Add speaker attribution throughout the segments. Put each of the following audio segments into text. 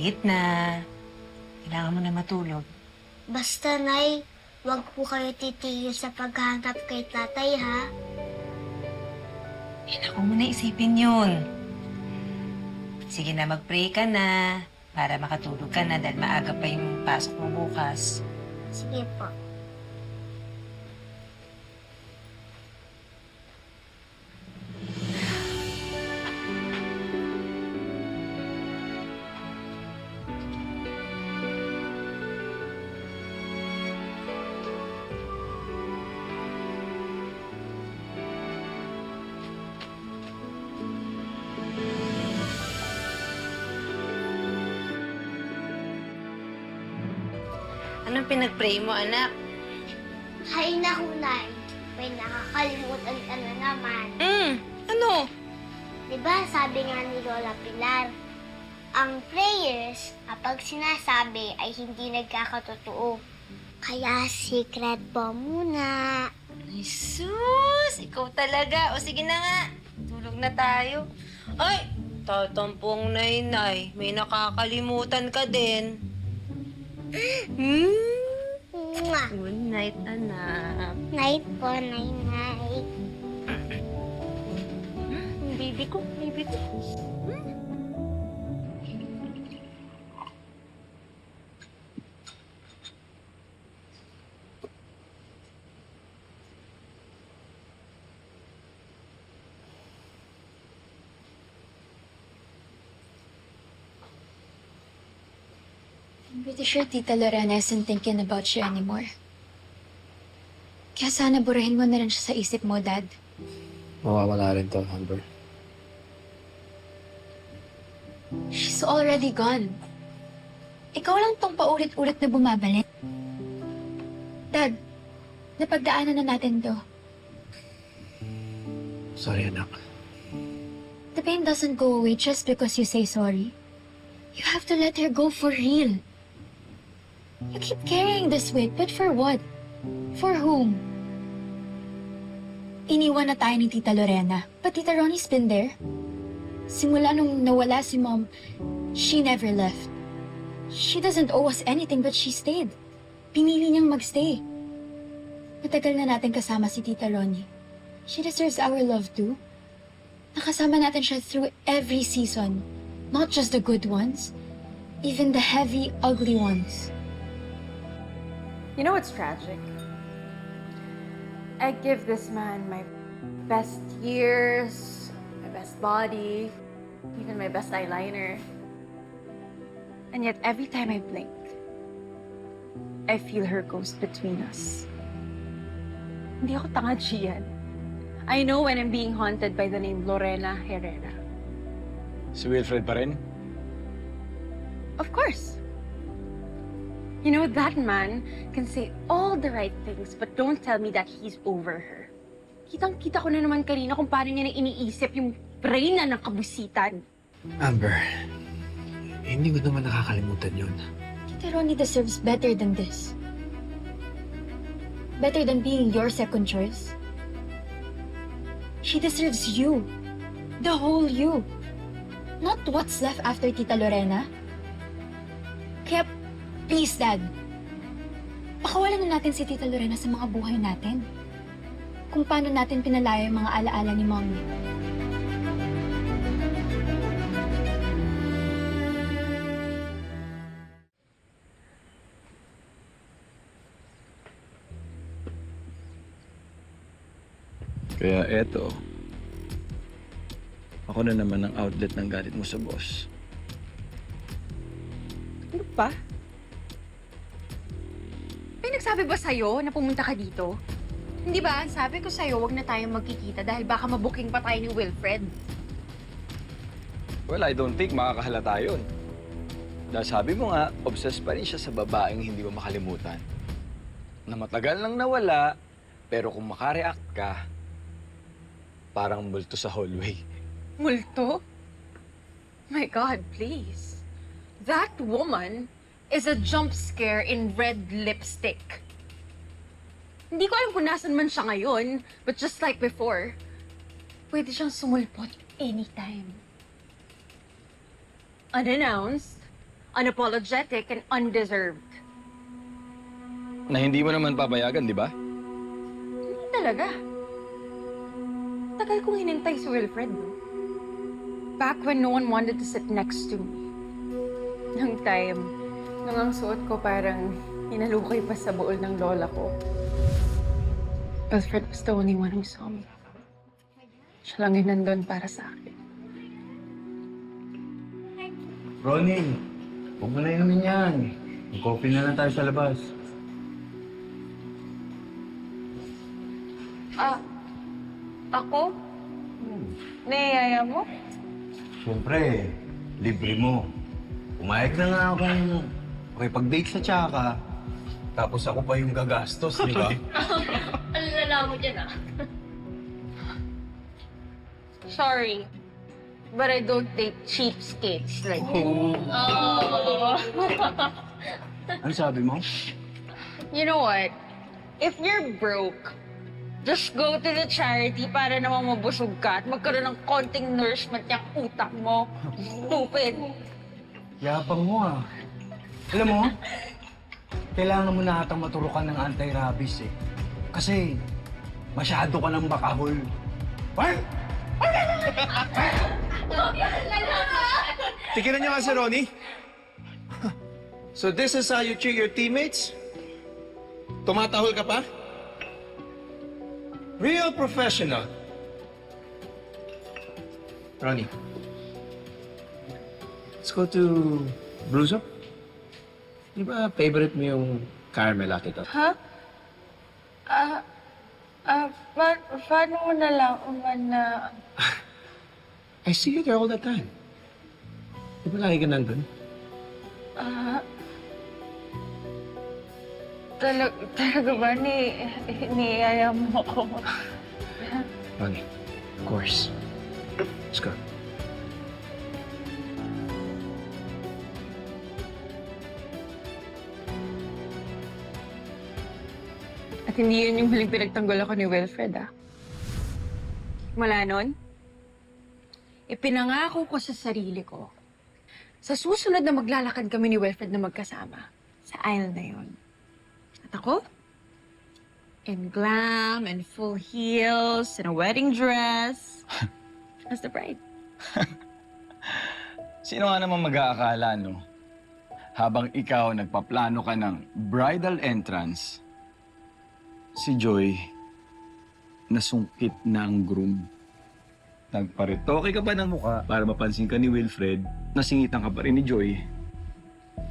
Speaker 1: Late na. Kailangan mo na matulog.
Speaker 2: Basta, Nay, huwag po kayo titigil sa paghahanap kay tatay, ha?
Speaker 1: Naku mo na isipin yun. Sige na, mag-pray ka na para makatulog ka na dahil maaga pa yung pasok mo bukas.
Speaker 2: Sige po.
Speaker 1: Anong pinag-pray mo, anak?
Speaker 2: Hay naku, Nay. May nakakalimutan ka na naman.
Speaker 1: Ano?
Speaker 2: Diba sabi nga ni Lola Pilar, ang prayers kapag sinasabi ay hindi nagkakatotoo. Kaya secret po muna.
Speaker 1: Ay, sus! Ikaw talaga. O sige na nga. Tulog na tayo. Ay! Tatampong nay-nay. May nakakalimutan ka din.
Speaker 2: Mwah.
Speaker 1: Good night, anak.
Speaker 2: Night po, Nay-Nay.
Speaker 1: Baby ko, baby ko.
Speaker 3: I'm pretty sure Tita Lorena isn't thinking about you anymore. Kaya sana burahin mo na rin siya sa isip mo, Dad.
Speaker 4: Mawawala rin to, Amber.
Speaker 3: She's already gone. Ikaw lang tong paulit-ulit na bumabalik. Dad, napagdaanan na natin to.
Speaker 4: Sorry, anak.
Speaker 3: The pain doesn't go away just because you say sorry. You have to let her go for real. You keep carrying this weight, but for what? For whom? Iniwan na tayo ni Tita Lorena, but Tita Ronnie's been there. Simula nung nawala si Mom, she never left. She doesn't owe us anything, but she stayed. Pinili niyang magstay. Matagal na natin kasama si Tita Ronnie. She deserves our love too. Nakasama natin siya through every season. Not just the good ones, even the heavy, ugly ones.
Speaker 5: You know what's tragic? I give this man my best years, my best body, even my best eyeliner. And yet every time I blink, I feel her ghost between us. Hindi ako tanga, Gian. I know when I'm being haunted by the name Lorena Herrera.
Speaker 4: Si Wilfred pa rin?
Speaker 5: Of course. You know, that man can say all the right things, but don't tell me that he's over her. Kitang-kita ko na naman kanina kung paano niya na iniisip yung brain ng kabusitan.
Speaker 4: Amber, hindi ko naman nakakalimutan yun.
Speaker 3: Tita Ronnie deserves better than this. Better than being your second choice. She deserves you. The whole you. Not what's left after Tita Lorena. Kaya, please, Dad. Pakawalan na natin si Tita Lorena sa mga buhay natin. Kung paano natin pinalaya yung mga alaala ni Mommy.
Speaker 4: Kaya eto, ako na naman ang outlet ng galit mo sa boss.
Speaker 5: Ano pa? May nagsabi ba sa'yo na pumunta ka dito? Hindi ba? Sabi ko sa'yo, wag na tayong magkikita dahil baka mabuking pa tayo ni Wilfred.
Speaker 4: Well, I don't think makakahalata yun. Dahil sabi mo nga, obsessed pa rin siya sa babaeng hindi mo makalimutan. Na matagal nang nawala, pero kung makareact ka, parang multo sa hallway.
Speaker 5: Multo? My God, please. That woman is a jump scare in red lipstick. Hindi ko alam kung nasan man siya ngayon, but just like before, pwede siyang sumulpot anytime. Unannounced, unapologetic, and undeserved.
Speaker 4: Na hindi mo naman papayagan, di ba?
Speaker 5: Hindi talaga. Tagal kong hinintay si Wilfred, no? Back when no one wanted to sit next to me. Nung time, nung ang suot ko parang hinalukay pa sa buol ng lola ko. Wilfred was the only one who saw me. Siya lang yung nandun para sa akin.
Speaker 6: Ronnie, huwag mo na inumin yan. Mag-coffee na lang tayo sa labas.
Speaker 5: Ako? Naiaya mo?
Speaker 6: Siyempre, libre mo. Pumayag na nga akong makipag-date sa tsaka. Tapos ako pa yung gagastos, di ba?
Speaker 5: Ang lala mo dyan, Sorry, but I don't date cheapskates like you.
Speaker 6: Ano sabi mo?
Speaker 5: You know what? If you're broke, just go to the charity para naman mabusog ka at magkaroon ng konting nourishment yung utak mo. Stupid.
Speaker 6: Yapang mo ah. Alam mo, kailangan mo na atang maturukan ng anti-rabies eh. Kasi masyado ka ng bakahol. What?
Speaker 7: Tigilan niyo nga si Ronnie. So this is how you treat your teammates? Tumatahol ka pa? Real professional. Ronnie. Let's go to Bruzo. Di ba favorite mo yung caramel latte to?
Speaker 5: Paano mo nalaman na...
Speaker 7: I see you there all the time. Di ba lagi ka nandun?
Speaker 5: Talaga ba niyaya mo ako?
Speaker 7: Ronnie, of course. Let's go.
Speaker 5: At hindi yun yung huling pinagtanggol ako ni Wilfred, Mula nun, ipinangako ko sa sarili ko, sa susunod na maglalakad kami ni Wilfred na magkasama, sa aisle na yun. At ako, in glam and full heels and a wedding dress, as the bride.
Speaker 4: Sino nga naman mag-aakala, no? Habang ikaw nagpaplano ka ng bridal entrance, si Joy, nasungkit na ang groom. Nagparitoke ka pa ng mukha para mapansin ka ni Wilfred, nasingitan ka pa rin ni Joy.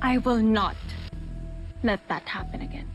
Speaker 5: I will not let that happen again.